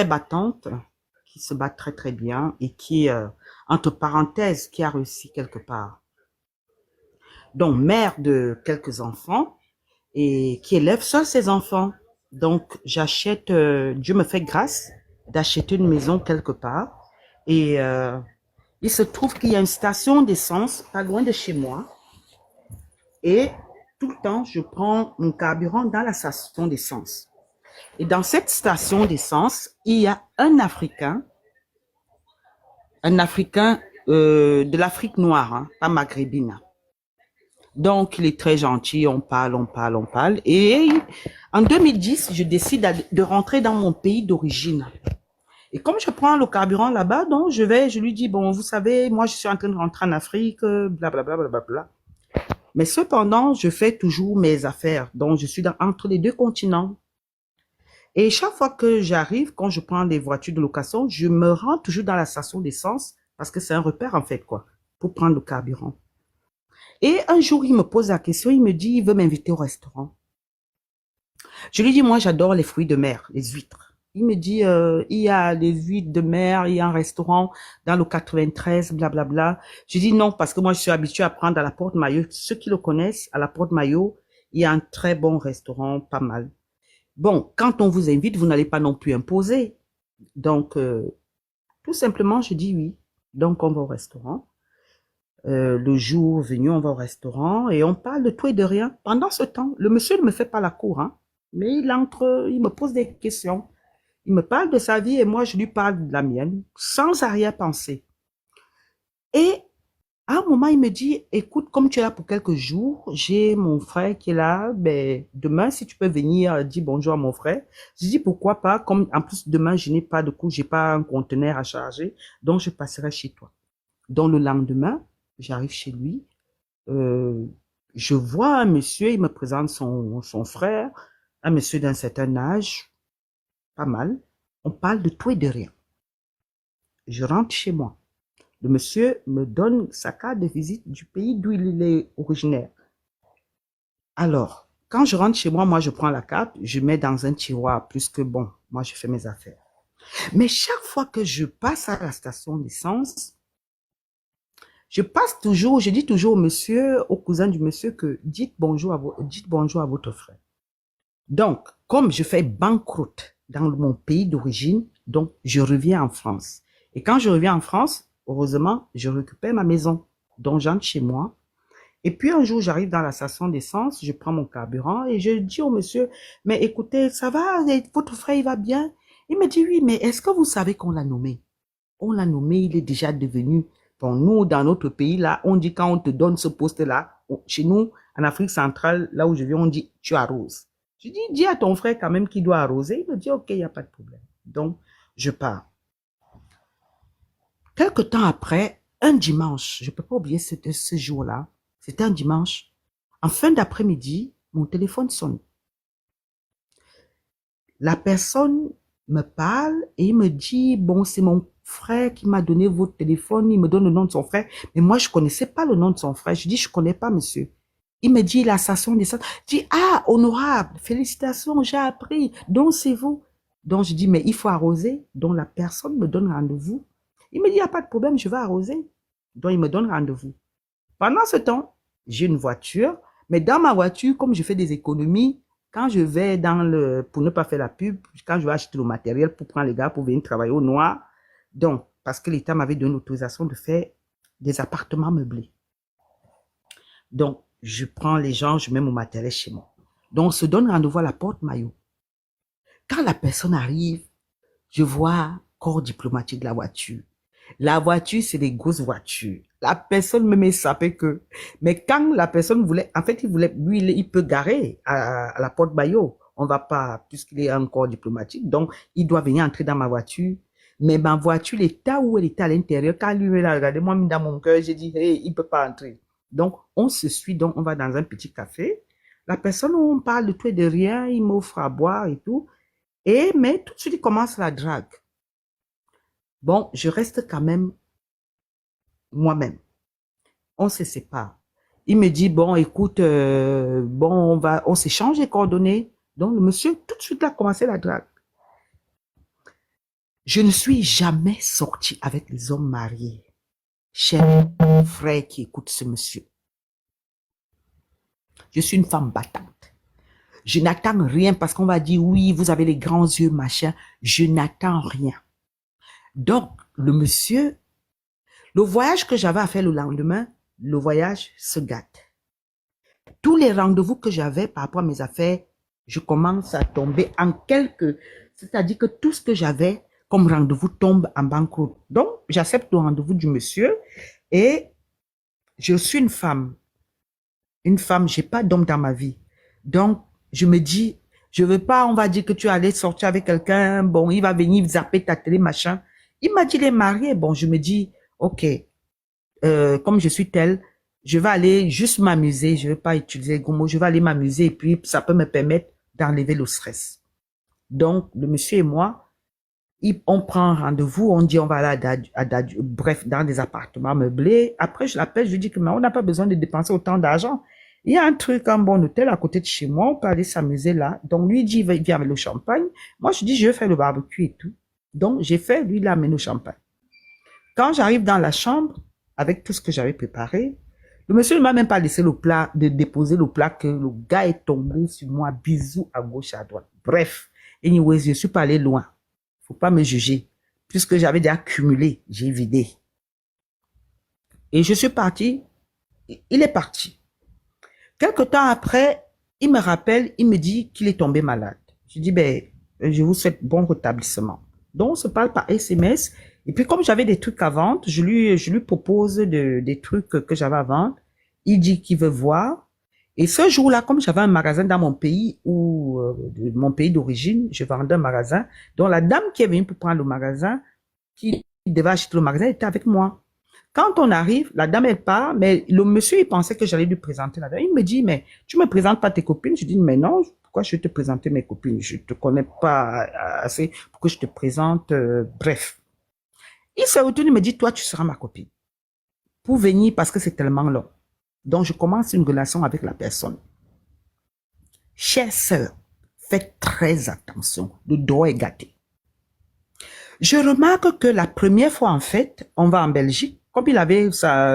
très battante, qui se bat très très bien et qui, entre parenthèses, qui a réussi quelque part. Donc, mère de quelques enfants et qui élève seule ses enfants. Donc, j'achète, Dieu me fait grâce d'acheter une maison quelque part. Et il se trouve qu'il y a une station d'essence pas loin de chez moi. Et tout le temps, je prends mon carburant dans la station d'essence. Et dans cette station d'essence, il y a un Africain de l'Afrique noire, hein, pas maghrébine. Donc, il est très gentil, on parle, on parle, on parle. Et en 2010, je décide de rentrer dans mon pays d'origine. Et comme je prends le carburant là-bas, donc je lui dis, bon, vous savez, moi, je suis en train de rentrer en Afrique, blablabla, blablabla. Mais cependant, je fais toujours mes affaires. Donc, je suis entre les deux continents. Et chaque fois que j'arrive, quand je prends des voitures de location, je me rends toujours dans la station d'essence parce que c'est un repère, en fait, quoi, pour prendre le carburant. Et un jour, il me pose la question, il me dit, il veut m'inviter au restaurant. Je lui dis, moi, j'adore les fruits de mer, les huîtres. Il me dit, il y a des huîtres de mer, il y a un restaurant dans le 93, blablabla. Je dis non, parce que moi, je suis habituée à prendre à la Porte Maillot. Ceux qui le connaissent, à la Porte Maillot, il y a un très bon restaurant, pas mal. Bon, quand on vous invite, vous n'allez pas non plus imposer. Donc, tout simplement, je dis oui. Donc, on va au restaurant. Le jour venu, on va au restaurant et on parle de tout et de rien. Pendant ce temps, le monsieur ne me fait pas la cour, hein, mais il me pose des questions. Il me parle de sa vie et moi, je lui parle de la mienne, sans arrière-pensée. Et à un moment, il me dit, écoute, comme tu es là pour quelques jours, j'ai mon frère qui est là, ben, demain, si tu peux venir, dis bonjour à mon frère. Je dis, pourquoi pas, comme en plus, demain, je n'ai pas de coup, j'ai pas un conteneur à charger, donc je passerai chez toi. Donc, le lendemain, j'arrive chez lui, euh, je vois un monsieur, il me présente son frère, un monsieur d'un certain âge, pas mal. On parle de tout et de rien. Je rentre chez moi. Le monsieur me donne sa carte de visite du pays d'où il est originaire. Alors, quand je rentre chez moi, moi, je prends la carte, je mets dans un tiroir, plus que bon, moi, je fais mes affaires. Mais chaque fois que je passe à la station d'essence, je passe toujours, je dis toujours au monsieur, au cousin du monsieur que dites bonjour à votre frère. Donc, comme je fais banqueroute dans mon pays d'origine, donc je reviens en France. Et quand je reviens en France, heureusement, je récupère ma maison. Donc, j'entre chez moi. Et puis, un jour, j'arrive dans la station d'essence, je prends mon carburant et je dis au monsieur, mais écoutez, ça va, votre frère, il va bien? Il me dit, oui, mais est-ce que vous savez qu'on l'a nommé? On l'a nommé, il est déjà devenu. Bon, nous, dans notre pays, là, on dit quand on te donne ce poste-là, chez nous, en Afrique centrale, là où je viens, on dit tu arroses. Je dis à ton frère quand même qu'il doit arroser. Il me dit, ok, il n'y a pas de problème. Donc, je pars. Quelque temps après, un dimanche, je ne peux pas oublier ce jour-là, c'était un dimanche, en fin d'après-midi, mon téléphone sonne. La personne me parle et il me dit, bon, c'est mon frère qui m'a donné votre téléphone, il me donne le nom de son frère, mais moi, je ne connaissais pas le nom de son frère. Je dis, je ne connais pas, monsieur. Il me dit, la station d'essence. Je dis, ah, honorable, félicitations, j'ai appris, donc c'est vous. Donc, je dis, mais il faut arroser. Donc, la personne me donne rendez-vous. Il me dit, il n'y a pas de problème, je vais arroser. Donc, il me donne rendez-vous. Pendant ce temps, j'ai une voiture, mais dans ma voiture, comme je fais des économies, quand je vais pour ne pas faire la pub, quand je vais acheter le matériel pour prendre les gars pour venir travailler au noir, donc, parce que l'État m'avait donné l'autorisation de faire des appartements meublés. Donc, je prends les gens, je mets mon matériel chez moi. Donc, on se donne rendez-vous à la porte Maillot. Quand la personne arrive, je vois corps diplomatique de la voiture. La voiture, c'est des grosses voitures. La personne me met sapé que. Mais quand la personne voulait, en fait, lui, il peut garer à la porte Bayo. On va pas, puisqu'il est encore diplomatique. Donc, il doit venir entrer dans ma voiture. Mais ma voiture, l'état où elle était à l'intérieur, quand lui, il a regardé, moi, dans mon cœur, j'ai dit, hey, il peut pas entrer. Donc, on se suit, donc, on va dans un petit café. La personne, on parle de tout et de rien, il m'offre à boire et tout. Mais tout de suite, il commence la drague. Bon, je reste quand même moi-même. On se sépare. Il me dit, bon, écoute, bon, on s'échange les coordonnées. Donc, le monsieur, tout de suite, a commencé la drague. Je ne suis jamais sortie avec les hommes mariés. Cher frère qui écoute ce monsieur. Je suis une femme battante. Je n'attends rien parce qu'on va dire, oui, vous avez les grands yeux, machin. Je n'attends rien. Donc, le monsieur, le voyage que j'avais à faire le lendemain, le voyage se gâte. Tous les rendez-vous que j'avais par rapport à mes affaires, je commence à tomber en quelques... C'est-à-dire que tout ce que j'avais comme rendez-vous tombe en banqueroute. Donc, j'accepte le rendez-vous du monsieur et je suis une femme. Une femme, j'ai pas d'homme dans ma vie. Donc, je me dis, je veux pas, on va dire que tu allais sortir avec quelqu'un, bon, il va venir zapper ta télé, machin. Il m'a dit, il est marié. Bon, je me dis, ok, comme je suis telle, je vais aller juste m'amuser, je vais pas utiliser le gros mot, je vais aller m'amuser et puis ça peut me permettre d'enlever le stress. Donc, le monsieur et moi, on prend rendez-vous, on dit on va aller bref, dans des appartements meublés. Après, je l'appelle, je lui dis que mais on n'a pas besoin de dépenser autant d'argent. Il y a un truc, un bon hôtel à côté de chez moi, on peut aller s'amuser là. Donc, lui, il dit, il vient avec le champagne. Moi, je dis, je vais faire le barbecue et tout. Donc, j'ai fait, lui, il a amené le champagne. Quand j'arrive dans la chambre, avec tout ce que j'avais préparé, le monsieur ne m'a même pas laissé le plat, de déposer le plat, que le gars est tombé sur moi, bisous à gauche, à droite. Bref, anyways, je suis pas allé loin. Faut pas me juger. Puisque j'avais déjà accumulé, j'ai vidé. Et je suis parti, il est parti. Quelque temps après, il me rappelle, il me dit qu'il est tombé malade. Je dis, ben, je vous souhaite bon rétablissement. Donc, on se parle par SMS. Et puis, comme j'avais des trucs à vendre, je lui propose des trucs que j'avais à vendre. Il dit qu'il veut voir. Et ce jour-là, comme j'avais un magasin dans mon pays, mon pays d'origine, je vendais un magasin. Donc, la dame qui est venue pour prendre le magasin, qui devait acheter le magasin, était avec moi. Quand on arrive, la dame, elle part, mais le monsieur, il pensait que j'allais lui présenter la dame. Il me dit, mais tu me présentes pas tes copines? Je dis, mais non, pourquoi je vais te présenter mes copines? Je te connais pas assez pour que je te présente, bref. Il se retourne, il me dit, toi, tu seras ma copine. Pour venir, parce que c'est tellement long. Donc, je commence une relation avec la personne. Chère sœur, faites très attention. Le droit est gâté. Je remarque que la première fois, en fait, on va en Belgique. Comme il avait ça,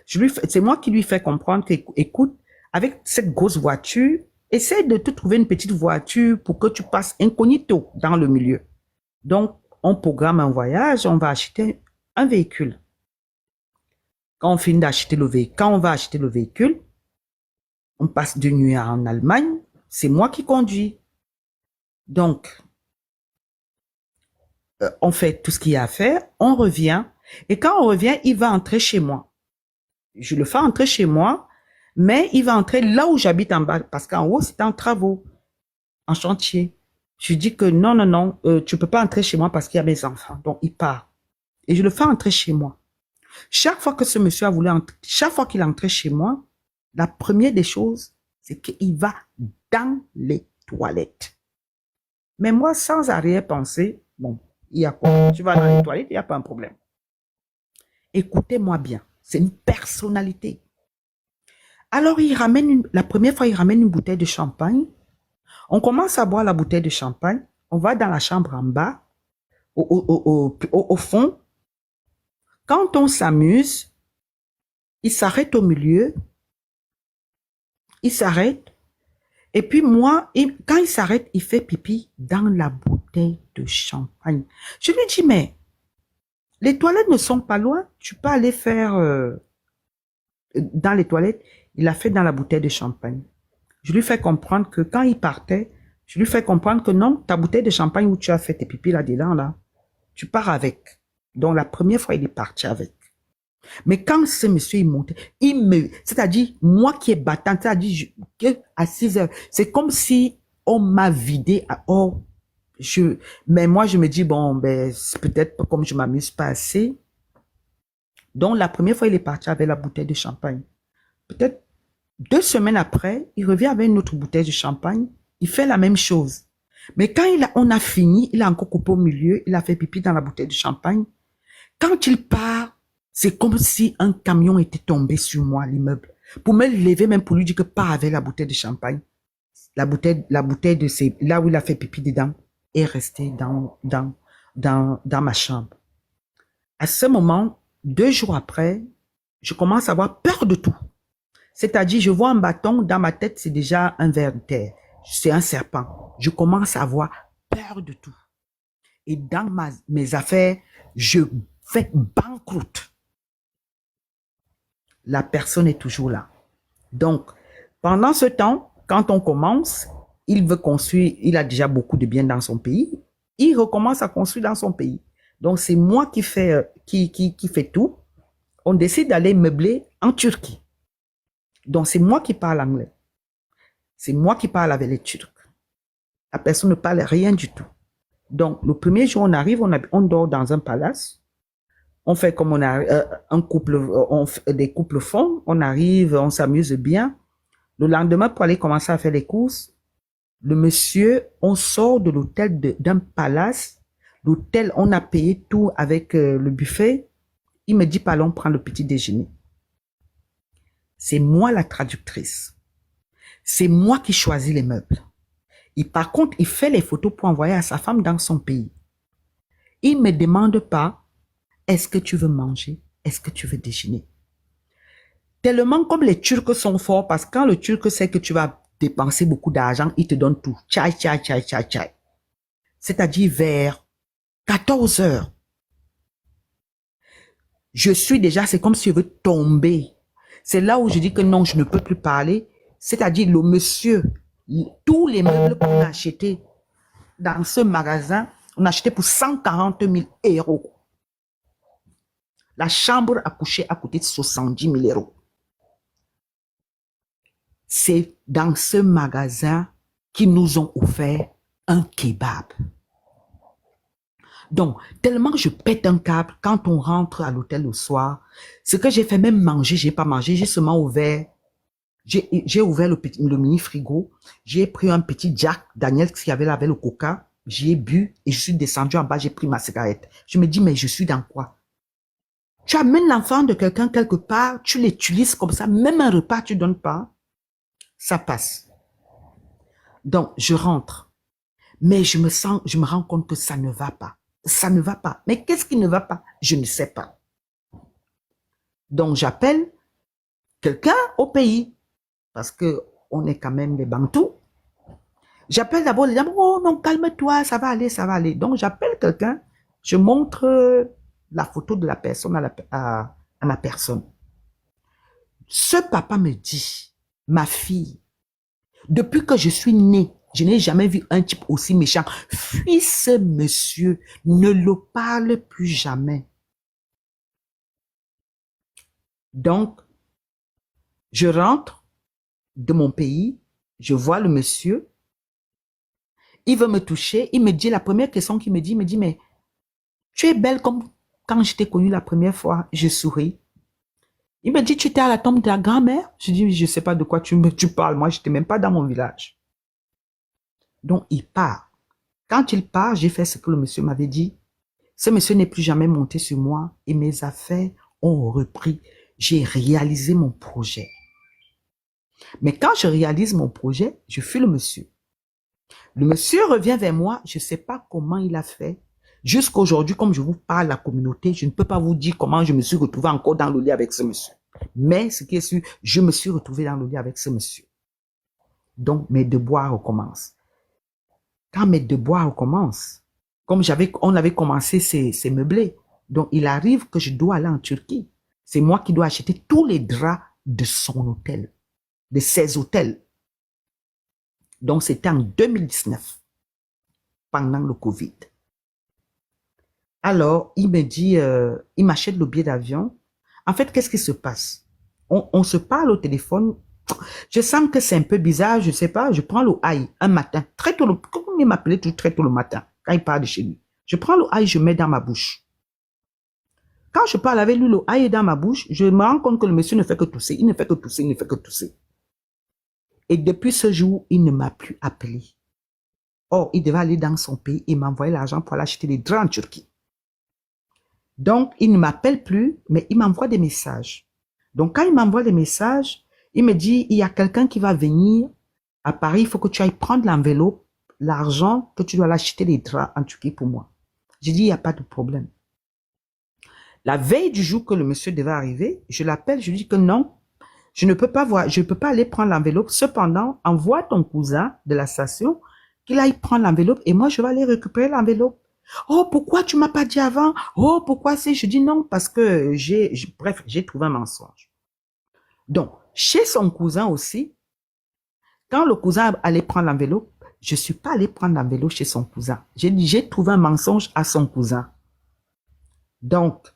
c'est moi qui lui fais comprendre que, écoute, avec cette grosse voiture, essaie de te trouver une petite voiture pour que tu passes incognito dans le milieu. Donc, on programme un voyage, on va acheter un véhicule. Quand on finit d'acheter le véhicule, quand on va acheter le véhicule, on passe de nuit en Allemagne, c'est moi qui conduis. Donc, on fait tout ce qu'il y a à faire, on revient, et quand on revient, il va entrer chez moi. Je le fais entrer chez moi, mais il va entrer là où j'habite en bas, parce qu'en haut, c'était en travaux, en chantier. Je lui dis que non, non, non, tu peux pas entrer chez moi parce qu'il y a mes enfants. Donc, il part. Et je le fais entrer chez moi. Chaque fois que ce monsieur a voulu entrer, chaque fois qu'il est entré chez moi, la première des choses, c'est qu'il va dans les toilettes. Mais moi, sans arrière-pensée, bon, il y a quoi? Tu vas dans les toilettes, il n'y a pas un problème. Écoutez-moi bien, c'est une personnalité. Alors, la première fois, il ramène une bouteille de champagne. On commence à boire la bouteille de champagne. On va dans la chambre en bas, au fond. Quand on s'amuse, il s'arrête au milieu. Il s'arrête. Et puis moi, quand il s'arrête, il fait pipi dans la bouteille de champagne. Je lui dis, mais les toilettes ne sont pas loin. Tu peux aller faire dans les toilettes. Il a fait dans la bouteille de champagne. Je lui fais comprendre que quand il partait, je lui fais comprendre que non, ta bouteille de champagne où tu as fait tes pipis là-dedans, là, tu pars avec. Donc la première fois, il est parti avec. Mais quand ce monsieur, il montait, c'est-à-dire, moi qui est battant, c'est-à-dire, à 6 heures, c'est comme si on m'a vidé, mais moi, je me dis, bon, ben, c'est peut-être comme je m'amuse pas assez. Donc, la première fois, il est parti avec la bouteille de champagne. Peut-être 2 semaines après, il revient avec une autre bouteille de champagne. Il fait la même chose. Mais quand on a fini, il a encore coupé au milieu, il a fait pipi dans la bouteille de champagne. Quand il part, c'est comme si un camion était tombé sur moi, l'immeuble. Pour me lever, même pour lui dire que pas avec la bouteille de champagne. La bouteille là où il a fait pipi dedans est restée dans dans ma chambre. À ce moment, 2 jours après, je commence à avoir peur de tout. C'est-à-dire, je vois un bâton, dans ma tête, c'est déjà un ver de terre. C'est un serpent. Je commence à avoir peur de tout. Et dans mes affaires, je fais banqueroute. La personne est toujours là. Donc, pendant ce temps, quand on commence, il veut construire, il a déjà beaucoup de biens dans son pays, il recommence à construire dans son pays. Donc, c'est moi qui fais tout. On décide d'aller meubler en Turquie. Donc, c'est moi qui parle anglais. C'est moi qui parle avec les Turcs. La personne ne parle rien du tout. Donc, le premier jour, on arrive, on dort dans un palace. On fait comme on a un couple, des couples font. On arrive, on s'amuse bien. Le lendemain, pour aller commencer à faire les courses, le monsieur, on sort de l'hôtel d'un palace. L'hôtel, on a payé tout avec le buffet. Il me dit, allons prendre le petit déjeuner. C'est moi la traductrice. C'est moi qui choisis les meubles. Et par contre, il fait les photos pour envoyer à sa femme dans son pays. Il ne me demande pas, est-ce que tu veux manger? Est-ce que tu veux déjeuner? Tellement comme les Turcs sont forts, parce que quand le Turc sait que tu vas dépenser beaucoup d'argent, il te donne tout. Tchaï, tchaï, tchaï, tchaï, tchaï. C'est-à-dire vers 14 heures. Je suis déjà, c'est comme si je veux tomber. C'est là où je dis que non, je ne peux plus parler. C'est-à-dire le monsieur, tous les meubles qu'on a achetés dans ce magasin, on a acheté pour 140 000 euros. La chambre à coucher a coûté 70 000 euros. C'est dans ce magasin qu'ils nous ont offert un kebab. Donc, tellement je pète un câble quand on rentre à l'hôtel le soir, ce que j'ai fait, même manger, j'ai pas mangé, j'ai seulement ouvert, j'ai ouvert le mini frigo, j'ai pris un petit Jack Daniels qui avait là avec le coca, j'ai bu et je suis descendu en bas, j'ai pris ma cigarette. Je me dis, mais je suis dans quoi? Tu amènes l'enfant de quelqu'un quelque part, tu l'utilises comme ça, même un repas tu donnes pas, ça passe. Donc, je rentre, mais je me rends compte que ça ne va pas. Ça ne va pas. Mais qu'est-ce qui ne va pas? Je ne sais pas. Donc, j'appelle quelqu'un au pays, parce que on est quand même des Bantous. J'appelle d'abord les gens, oh non, calme-toi, ça va aller, ça va aller. Donc, j'appelle quelqu'un, je montre la photo de la personne à la personne. Ce papa me dit, ma fille, depuis que je suis née, je n'ai jamais vu un type aussi méchant. Fuis ce monsieur, ne le parle plus jamais. Donc, je rentre de mon pays, je vois le monsieur, il veut me toucher, il me dit, la première question qu'il me dit, mais tu es belle comme quand je t'ai connue la première fois. Je souris. Il me dit, tu étais à la tombe de la grand-mère? Je dis, je ne sais pas de quoi tu parles, moi je n'étais même pas dans mon village. Donc, il part. Quand il part, j'ai fait ce que le monsieur m'avait dit. Ce monsieur n'est plus jamais monté sur moi et mes affaires ont repris. J'ai réalisé mon projet. Mais quand je réalise mon projet, je fuis le monsieur. Le monsieur revient vers moi, je ne sais pas comment il a fait. Jusqu'à aujourd'hui, comme je vous parle, la communauté, je ne peux pas vous dire comment je me suis retrouvé encore dans le lit avec ce monsieur. Mais ce qui est sûr, je me suis retrouvé dans le lit avec ce monsieur. Donc, mes devoirs recommencent. Quand mes devoirs recommencent, comme on avait commencé ces meublés, donc il arrive que je dois aller en Turquie. C'est moi qui dois acheter tous les draps de son hôtel, de ses hôtels. Donc, c'était en 2019, pendant le Covid. Alors, il me dit, il m'achète le billet d'avion. En fait, qu'est-ce qui se passe? On se parle au téléphone. Je sens que c'est un peu bizarre, je ne sais pas. Je prends le ail un matin, très tôt, comme il m'appelait tout très tôt le matin, quand il part de chez lui. Je prends le ail, je mets dans ma bouche. Quand je parle avec lui, le ail est dans ma bouche, je me rends compte que le monsieur ne fait que tousser. Il ne fait que tousser, il ne fait que tousser. Et depuis ce jour, il ne m'a plus appelé. Or, il devait aller dans son pays et m'envoyer l'argent pour aller acheter des draps en Turquie. Donc, il ne m'appelle plus, mais il m'envoie des messages. Donc, quand il m'envoie des messages, il me dit, il y a quelqu'un qui va venir à Paris, il faut que tu ailles prendre l'enveloppe, l'argent que tu dois l'acheter les draps en Turquie pour moi. J'ai dit, il n'y a pas de problème. La veille du jour que le monsieur devait arriver, je l'appelle, je lui dis que non, je ne peux pas voir, je ne peux pas aller prendre l'enveloppe. Cependant, envoie ton cousin de la station qu'il aille prendre l'enveloppe et moi, je vais aller récupérer l'enveloppe. Oh, pourquoi tu m'as pas dit avant? Oh, pourquoi c'est? Je dis non, parce que bref, j'ai trouvé un mensonge. Donc, chez son cousin aussi, quand le cousin allait prendre l'enveloppe, je ne suis pas allé prendre l'enveloppe chez son cousin. J'ai trouvé un mensonge à son cousin. Donc,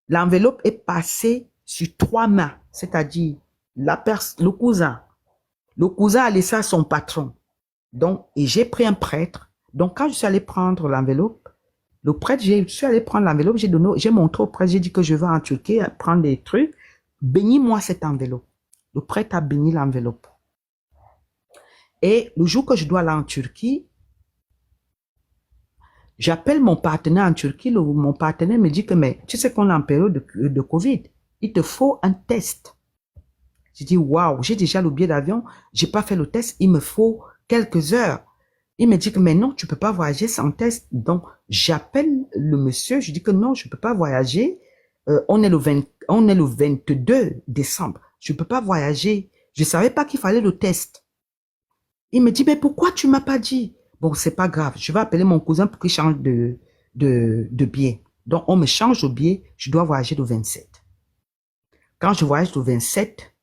l'enveloppe est passée sur 3 mains, c'est-à-dire le cousin. Le cousin a laissé à son patron. Donc, et j'ai pris un prêtre. Donc, quand je suis allé prendre l'enveloppe, le prêtre, je suis allé prendre l'enveloppe, j'ai montré au prêtre, j'ai dit que je vais en Turquie prendre des trucs. Bénis-moi cette enveloppe. Le prêtre a béni l'enveloppe. Et le jour que je dois aller en Turquie, j'appelle mon partenaire en Turquie. Mon partenaire me dit que, mais tu sais qu'on est en période de Covid. Il te faut un test. J'ai dit, waouh, j'ai déjà le billet d'avion. J'ai pas fait le test. Il me faut quelques heures. Il me dit que, mais non, tu peux pas voyager sans test. Donc, j'appelle le monsieur. Je dis que non, je peux pas voyager. On est le 22 décembre. Je peux pas voyager. Je savais pas qu'il fallait le test. Il me dit, mais pourquoi tu m'as pas dit? Bon, c'est pas grave. Je vais appeler mon cousin pour qu'il change de billet. Donc, on me change de billet. Je dois voyager le 27. Quand je voyage le 27,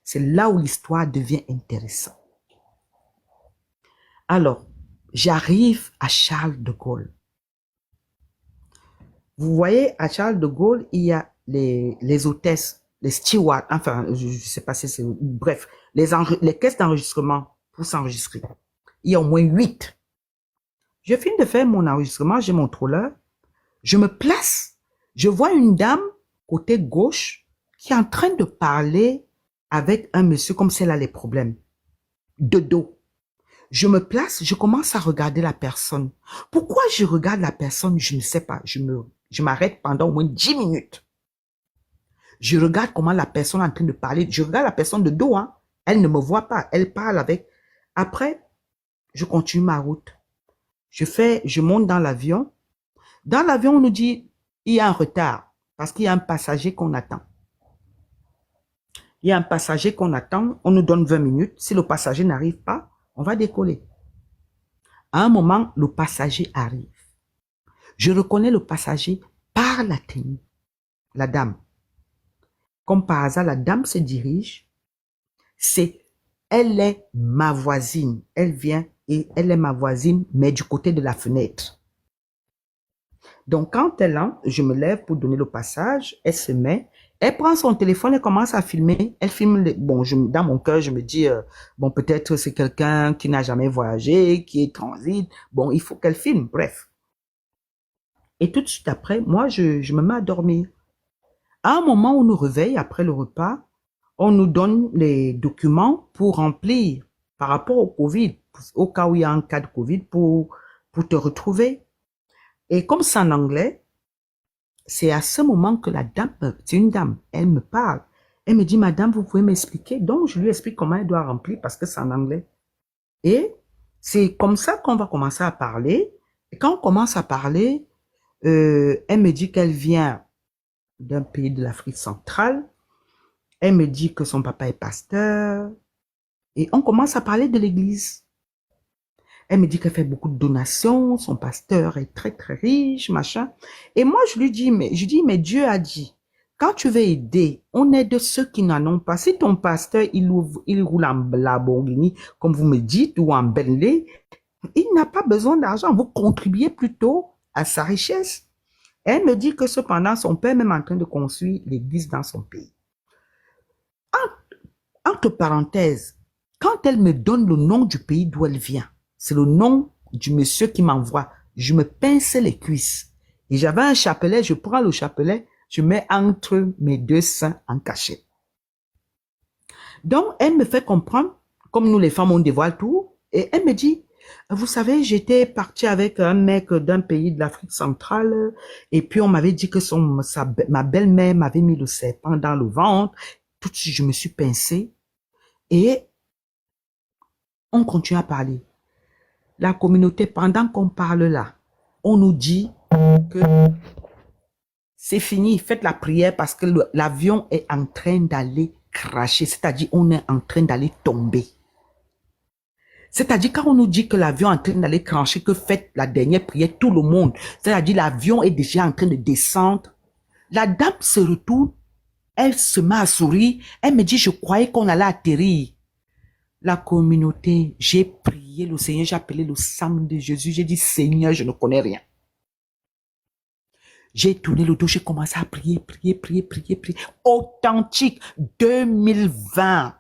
c'est là où l'histoire devient intéressante. Alors, j'arrive à Charles de Gaulle. Vous voyez, à Charles de Gaulle, il y a les hôtesses, les stewards, enfin, je ne sais pas si c'est... Bref, les caisses d'enregistrement pour s'enregistrer. Il y a au moins 8. Je finis de faire mon enregistrement, j'ai mon troller. Je me place. Je vois une dame, côté gauche, qui est en train de parler avec un monsieur comme si elle a les problèmes. De dos. Je me place, je commence à regarder la personne. Pourquoi je regarde la personne? Je ne sais pas. Je m'arrête pendant au moins 10 minutes. Je regarde comment la personne est en train de parler. Je regarde la personne de dos. Hein. Elle ne me voit pas. Elle parle avec. Après, je continue ma route. Je monte dans l'avion. Dans l'avion, on nous dit, il y a un retard parce qu'il y a un passager qu'on attend. Il y a un passager qu'on attend. On nous donne 20 minutes. Si le passager n'arrive pas, on va décoller. À un moment, le passager arrive. Je reconnais le passager par la tenue, la dame. Comme par hasard, la dame se dirige. Elle est ma voisine. Elle vient et elle est ma voisine, mais du côté de la fenêtre. Donc, quand elle entre, je me lève pour donner le passage. Elle se met. Elle prend son téléphone et commence à filmer. Elle filme. Bon, dans mon cœur, je me dis, bon, peut-être c'est quelqu'un qui n'a jamais voyagé, qui est transit. Bon, il faut qu'elle filme. Bref. Et tout de suite après, moi, je me mets à dormir. À un moment, on nous réveille après le repas. On nous donne les documents pour remplir par rapport au Covid, au cas où il y a un cas de Covid pour te retrouver. Et comme c'est en anglais, c'est à ce moment que la dame, c'est une dame, elle me parle. Elle me dit, madame, vous pouvez m'expliquer? Donc, je lui explique comment elle doit remplir parce que c'est en anglais. Et c'est comme ça qu'on va commencer à parler. Et quand on commence à parler, elle me dit qu'elle vient d'un pays de l'Afrique centrale. Elle me dit que son papa est pasteur. Et on commence à parler de l'église. Elle me dit qu'elle fait beaucoup de donations, son pasteur est très très riche, machin. Et moi je lui dis, mais Dieu a dit, quand tu veux aider, on aide ceux qui n'en ont pas. Si ton pasteur, il roule en Lamborghini, comme vous me dites, ou en Bentley, il n'a pas besoin d'argent. Vous contribuez plutôt à sa richesse. Elle me dit que cependant, son père est même en train de construire l'église dans son pays. Entre parenthèses, quand elle me donne le nom du pays d'où elle vient, c'est le nom du monsieur qui m'envoie. Je me pince les cuisses. Et j'avais un chapelet, je prends le chapelet, je mets entre mes deux seins en cachet. Donc, elle me fait comprendre, comme nous les femmes, on dévoile tout, et elle me dit, vous savez, j'étais partie avec un mec d'un pays de l'Afrique centrale, et puis on m'avait dit que ma belle-mère m'avait mis le serpent dans le ventre. Tout de suite, je me suis pincée, et on continue à parler. La communauté, pendant qu'on parle là, on nous dit que c'est fini, faites la prière parce que l'avion est en train d'aller crasher, c'est-à-dire on est en train d'aller tomber. C'est-à-dire quand on nous dit que l'avion est en train d'aller crasher, que faites la dernière prière, tout le monde, c'est-à-dire l'avion est déjà en train de descendre. La dame se retourne, elle se met à sourire, elle me dit, je croyais qu'on allait atterrir. La communauté, j'ai prié le Seigneur, j'ai appelé le sang de Jésus, j'ai dit, Seigneur, je ne connais rien. J'ai tourné le dos, j'ai commencé à prier. Authentique, 2020,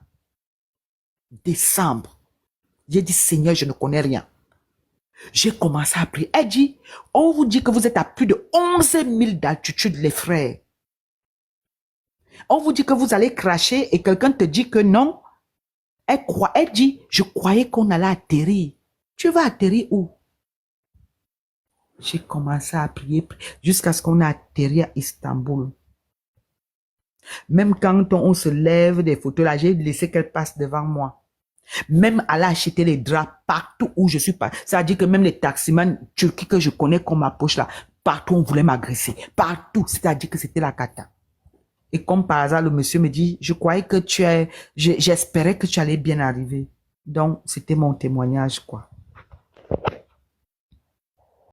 décembre. J'ai dit, Seigneur, je ne connais rien. J'ai commencé à prier. Elle dit, on vous dit que vous êtes à plus de 11 000 d'altitude, les frères. On vous dit que vous allez cracher et quelqu'un te dit que non. Elle dit, je croyais qu'on allait atterrir. Tu vas atterrir où? J'ai commencé à prier jusqu'à ce qu'on a atterri à Istanbul. Même quand on se lève des photos là, j'ai laissé qu'elle passe devant moi. Même aller acheter les draps partout où je suis pas. Ça veut dire que même les taximans turcs que je connais comme ma poche là, partout on voulait m'agresser. Partout, c'est-à-dire que c'était la cata. Et comme par hasard, le monsieur me dit, je croyais que j'espérais que tu allais bien arriver. Donc, c'était mon témoignage, quoi.